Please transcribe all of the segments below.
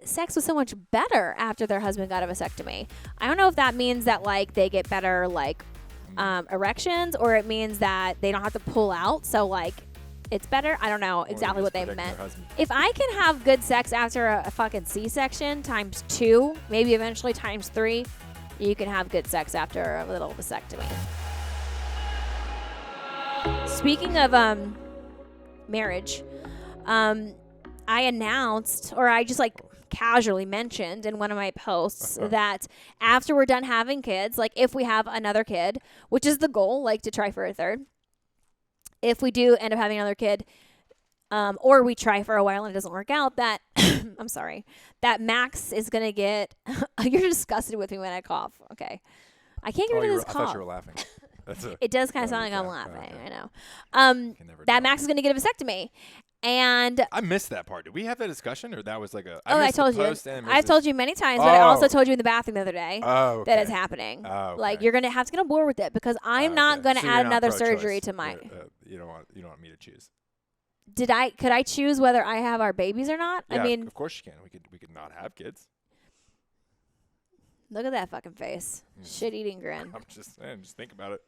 sex was so much better after their husband got a vasectomy. I don't know if that means that like they get better like erections, or it means that they don't have to pull out. So like it's better. I don't know exactly what they meant. If I can have good sex after a fucking C-section times 2, maybe eventually times 3, you can have good sex after a little vasectomy. Speaking of marriage, I announced, or I just like casually mentioned in one of my posts that after we're done having kids, like if we have another kid, which is the goal, like to try for a third, if we do end up having another kid, or we try for a while and it doesn't work out, that I'm sorry, that Max is gonna get. You're disgusted with me when I cough. Okay, I can't get rid of this cough. I thought you were laughing. It does kind of sound like I'm laughing. I know. That Max is gonna get a vasectomy, and I missed that part. Did we have that discussion, or that was like a? I told you. I've told you many times, but I also told you in the bathroom the other day that it's happening. Like you're gonna have to get on board with it because I'm not gonna add another surgery to my. You don't want me to choose. Could I choose whether I have our babies or not? Yeah, I mean, of course you can. We could not have kids. Look at that fucking face. Shit-eating grin. I'm just saying, just think about it.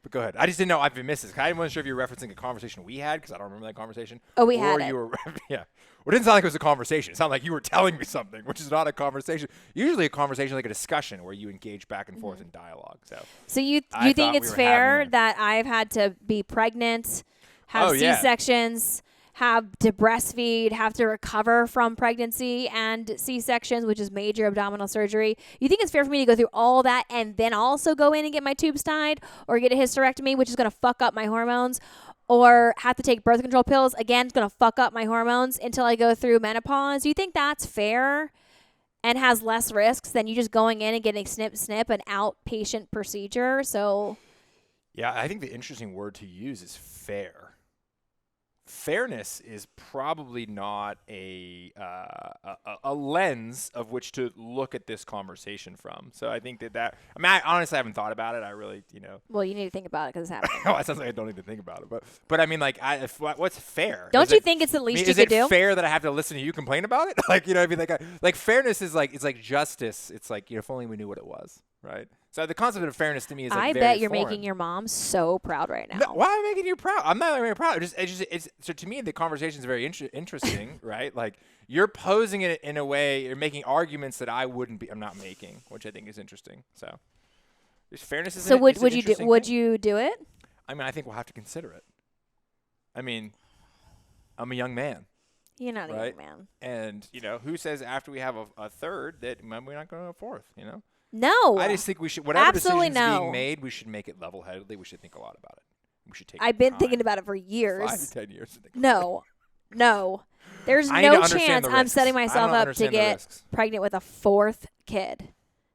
But go ahead. I just didn't know. I've been missing. I wasn't sure if you were referencing a conversation we had because I don't remember that conversation. Oh, we had it. You were, yeah. Well, it didn't sound like it was a conversation. It sounded like you were telling me something, which is not a conversation. Usually a conversation like a discussion where you engage back and forth in dialogue. So you think it's fair that I've had to be pregnant, have C-sections, have to breastfeed, have to recover from pregnancy and C-sections, which is major abdominal surgery. You think it's fair for me to go through all that and then also go in and get my tubes tied or get a hysterectomy, which is going to fuck up my hormones, or have to take birth control pills? Again, it's going to fuck up my hormones until I go through menopause. Do you think that's fair and has less risks than you just going in and getting snip, an outpatient procedure? So, yeah, I think the interesting word to use is fair. Fairness is probably not a lens of which to look at this conversation from. So I think that I mean, I honestly haven't thought about it. I really, Well, you need to think about it because it's happening. Oh, it sounds like I don't need to think about it. But I mean, like, what's fair? Don't you think it's the least you could do? Is it fair that I have to listen to you complain about it? Like, I mean, like fairness is like, it's like justice. It's like, if only we knew what it was, right? So the concept of fairness to me is like I very bet you're foreign. making your mom so proud right now. No, why am I making you proud? I'm not making you proud. So to me, the conversation is very interesting, right? Like you're posing it in a way, you're making arguments that I'm not making, which I think is interesting. So there's fairness. So would you do it? I mean, I think we'll have to consider it. I mean, I'm a young man. You're not a young man. And who says after we have a third that we're not going to have a fourth? No. I just think we should, whatever Absolutely decision's no. being made, we should make it level-headedly. We should think a lot about it. We should take I've been thinking about it for years. 5 to 10 years. To think No. There's I no need to understand chance the I'm risks. setting I myself don't up to understand the get risks. pregnant with a 4th kid.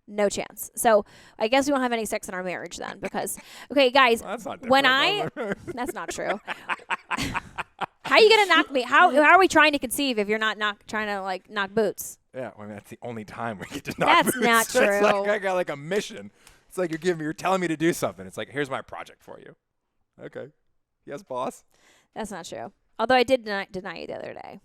No chance. So I guess we won't have any sex in our marriage then because, okay, guys, Well, that's not when that's not true. How are you going to knock me? How are we trying to conceive if you're not trying to knock boots? Yeah, I mean, that's the only time we get to knock boots. Not true. That's like I got like a mission. It's like you're telling me to do something. It's like, here's my project for you. Okay. Yes, boss. That's not true. Although I did deny you the other day.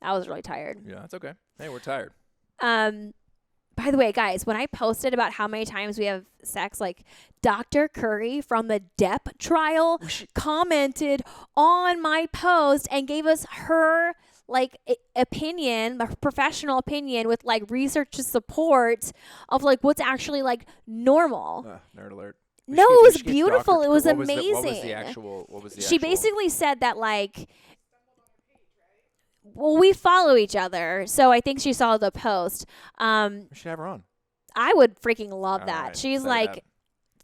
I was really tired. Yeah, that's okay. Hey, we're tired. By the way, guys, when I posted about how many times we have sex, like Dr. Curry from the Depp trial commented on my post and gave us her opinion, professional opinion with research to support of what's actually normal. Nerd alert. No, it was beautiful. It was amazing. What was the actual? She basically said that well, we follow each other, so I think she saw the post. We should have her on. I would freaking love that. Right, She's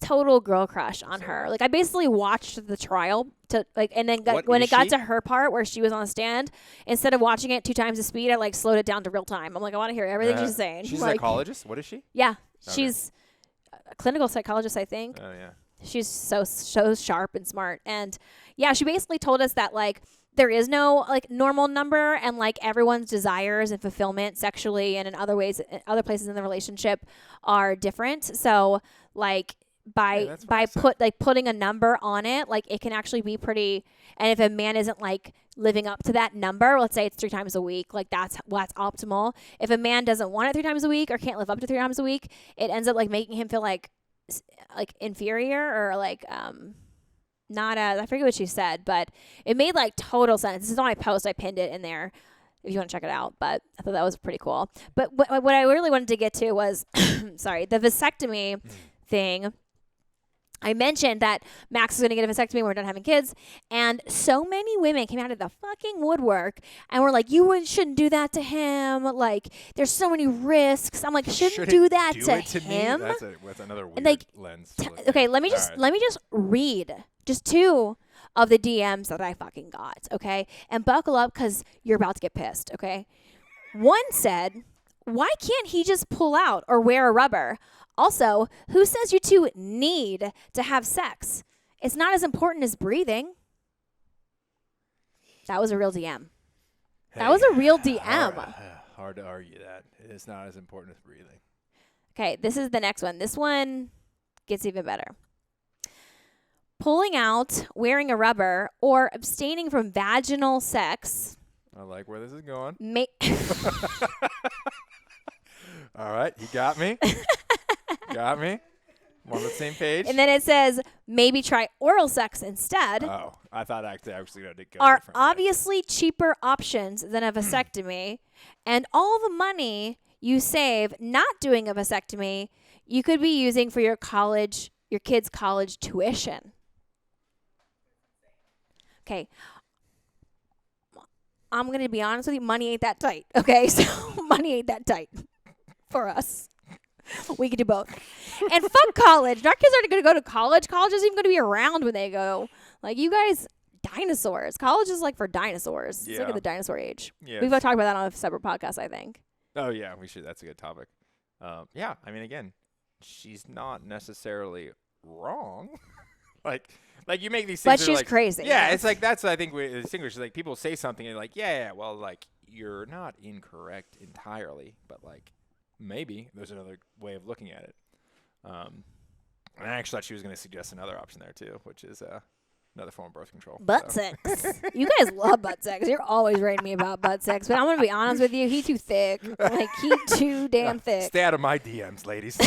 total girl crush on her. I basically watched the trial and then when it got to her part where she was on the stand, instead of watching it 2 times the speed, I slowed it down to real time. I'm I want to hear everything she's saying. She's a psychologist. What is she? Yeah, she's a clinical psychologist, I think. Oh yeah. She's so sharp and smart, and yeah, she basically told us that there is no normal number, and everyone's desires and fulfillment sexually and in other ways, other places in the relationship are different. So by putting a number on it, like it can actually be pretty. And if a man isn't like living up to that number, let's say it's 3 times a week, like that's optimal. If a man doesn't want it 3 times a week or can't live up to 3 times a week, it ends up like making him feel like inferior or like not as, I forget what she said, but it made like total sense. This is on my post. I pinned it in there if you want to check it out, but I thought that was pretty cool. But what I really wanted to get to was, sorry, the vasectomy thing. I mentioned that Max is going to get a vasectomy when we're done having kids, and so many women came out of the fucking woodwork and were like, you shouldn't do that to him. Like, there's so many risks. I'm like, shouldn't do that to him. That's another weird like, lens. Okay, let me just read just 2 of the DMs that I fucking got, okay? And buckle up because you're about to get pissed, okay? One said, why can't he just pull out or wear a rubber? Also, who says you two need to have sex? It's not as important as breathing. That was a real DM. That was a real DM. Hard to argue that. It's not as important as breathing. Okay, this is the next one. This one gets even better. Pulling out, wearing a rubber, or abstaining from vaginal sex. I like where this is going. All right, you got me. Got me. I'm on the same page. And then it says, maybe try oral sex instead. Oh, I thought actually that did go are obviously cheaper options than a vasectomy. And all the money you save not doing a vasectomy, you could be using for your kids' college tuition. Okay. I'm going to be honest with you. Money ain't that tight. Okay. So money ain't that tight for us. We could do both. And fuck college. Our kids aren't going to go to college. College isn't even going to be around when they go. Like, you guys, dinosaurs. College is like for dinosaurs. It's like at the dinosaur age. Yes. We've talked about that on a separate podcast, I think. Oh, yeah, we should. That's a good topic. Yeah, I mean, again, she's not necessarily wrong. like you make these things. But she's crazy. Yeah, it's like that's, I think, we distinguish. Like, people say something and you're like, yeah, well, like, you're not incorrect entirely, but, like, maybe there's another way of looking at it. And I actually thought she was going to suggest another option there, too, which is another form of birth control. Butt sex. You guys love butt sex. You're always writing me about butt sex. But I'm going to be honest with you. He too thick. Like, he too damn thick. Stay out of my DMs, ladies.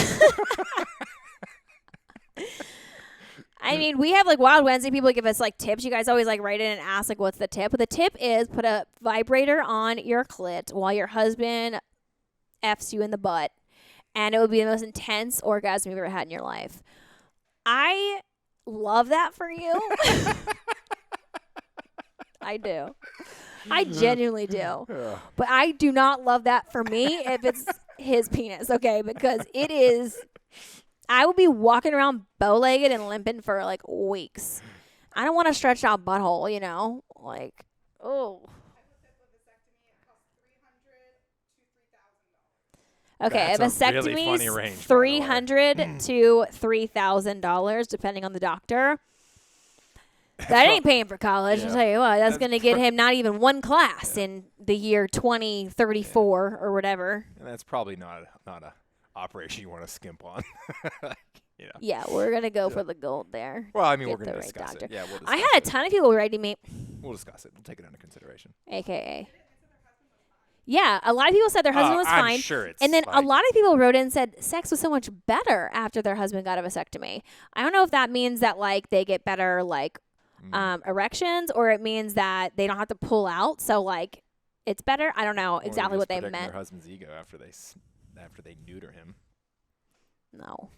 I mean, we have like Wild Wednesday. People give us like tips. You guys always like write in and ask like, what's the tip? But the tip is put a vibrator on your clit while your husband F's you in the butt, and it would be the most intense orgasm you've ever had in your life. I love that for you. I do. I genuinely do. Yeah. But I do not love that for me if it's his penis, okay? Because it is, I would be walking around bow-legged and limping for like weeks. I don't want a stretched out butthole, you know? Like, oh. Okay, a vasectomy really is $300 to $3,000, depending on the doctor. That ain't paying for college. I'll tell you what. That's going to get him not even one class in the year 2034 or whatever. And that's probably not a operation you want to skimp on. Yeah. Yeah, we're going to go for the gold there. Well, I mean, we're going to discuss it. Yeah, we'll discuss I had a ton of people writing me. We'll discuss it. We'll take it under consideration. AKA. Yeah, a lot of people said their husband was fine. I'm sure it's and then fine. A lot of people wrote in and said sex was so much better after their husband got a vasectomy. I don't know if that means that like they get better like erections, or it means that they don't have to pull out. So like it's better. I don't know exactly what they meant. Their husband's ego after they neuter him. No.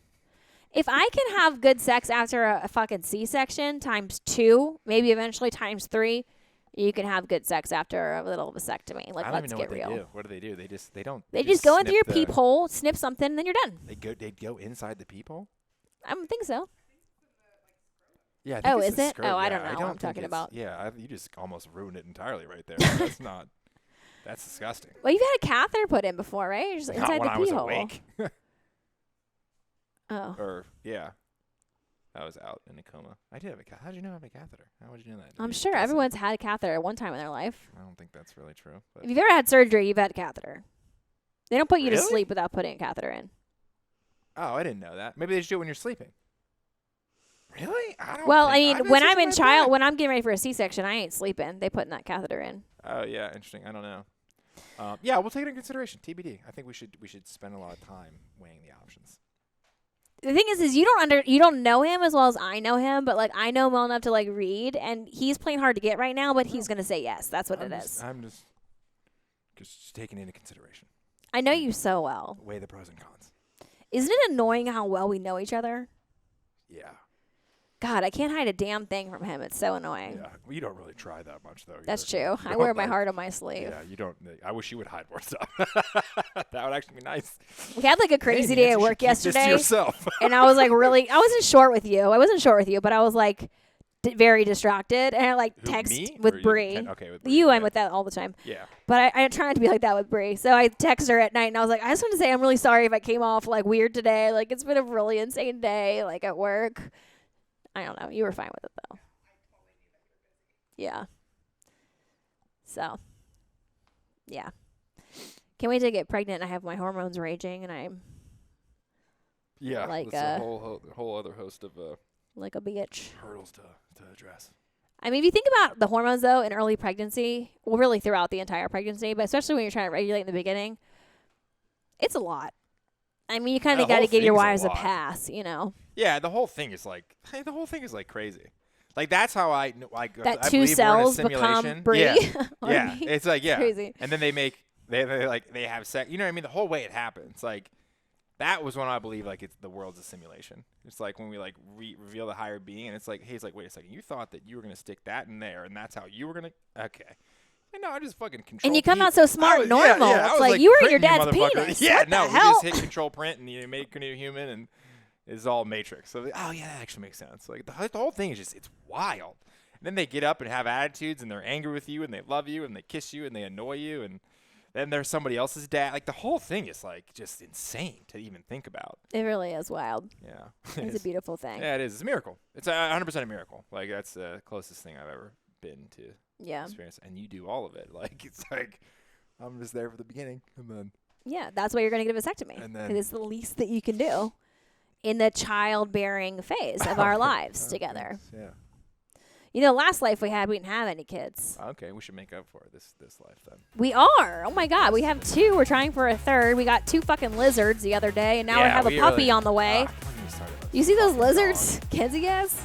If I can have good sex after a fucking C-section times 2, maybe eventually times 3, you can have good sex after a little vasectomy. Like, let's get real. What do? They just go in through your peephole, snip something, and then you're done. They'd go inside the peephole? I don't think so. Yeah. Oh, is it? Oh, I don't know what I'm talking about. Yeah, you just almost ruined it entirely right there. That's disgusting. Well, you've had a catheter put in before, right? Just inside the Not when pee I was hole. awake. Oh. Or, yeah. I was out in a coma. I did have a catheter. How did you know I have a catheter? How would you know that? I'm sure everyone's had a catheter at one time in their life. I don't think that's really true. But If you've ever had surgery, you've had a catheter. They don't put you to Really? sleep without putting a catheter in. Oh, I didn't know that. Maybe they just do it when you're sleeping. Really? I don't. Well, I mean, when I'm when I'm getting ready for a C-section, I ain't sleeping. They putting that catheter in. Oh yeah, interesting. I don't know. Yeah, we'll take it into consideration. TBD. I think we should spend a lot of time weighing the options. The thing is you don't know him as well as I know him, but like I know him well enough to like read, and he's playing hard to get right now, but he's gonna say yes. That's what it is. I'm just taking into consideration. I know you so well. Weigh the pros and cons. Isn't it annoying how well we know each other? Yeah. God, I can't hide a damn thing from him. It's so annoying. Yeah, well, you don't really try that much, though. That's true. I wear my heart on my sleeve. Yeah, you don't. I wish you would hide more stuff. That would actually be nice. We had like a crazy day at work yesterday. Keep this to yourself. And I was like I wasn't short with you, but I was like very distracted. And I like text with Bree. Okay, with Bree. I'm with that all the time. Yeah. But I try not to be like that with Bree. So I text her at night and I was like, I just want to say I'm really sorry if I came off like weird today. Like it's been a really insane day like at work. I don't know. You were fine with it, though. Yeah. So, yeah. Can't wait to get pregnant. I have my hormones raging, and I'm like a whole other host of like a bitch hurdles to address. I mean, if you think about the hormones, though, in early pregnancy, well, really throughout the entire pregnancy, but especially when you're trying to regulate in the beginning, it's a lot. I mean, you kind of got to give your wives a pass, you know. Yeah, the whole thing is like crazy. Like that's how I that two cells become Brie. Yeah, yeah. It's like it's crazy. And then they have sex. You know what I mean? The whole way it happens, like that was when I believe like the world's a simulation. It's like when we like reveal the higher being, and it's like he's like, wait a second, you thought that you were gonna stick that in there, and that's how you were gonna okay. And no, I just fucking control. And you come out so smart and normal. Yeah, it's like you were in your dad's penis. Yeah, what no, the hell? we just hit control print and you make a new human, and it's all Matrix. So oh yeah, that actually makes sense. Like the whole thing is just it's wild. And then they get up and have attitudes, and they're angry with you, and they love you, and they kiss you, and they annoy you, and then there's somebody else's dad. Like the whole thing is like just insane to even think about. It really is wild. Yeah, it's a beautiful thing. Yeah, it is. It's a miracle. It's 100% a miracle. Like that's the closest thing I've ever been to. Yeah. Experience, and you do all of it. Like it's like I'm just there for the beginning, and then that's why you're going to get a vasectomy, because it's the least that you can do in the childbearing phase of our lives together. Yeah. You know, last life we didn't have any kids. Okay, we should make up for it this life then. We are. Oh my God, we have 2. We're trying for a 3rd. We got 2 fucking lizards the other day, and now we have a puppy on the way. You see those lizards, Kenzie has?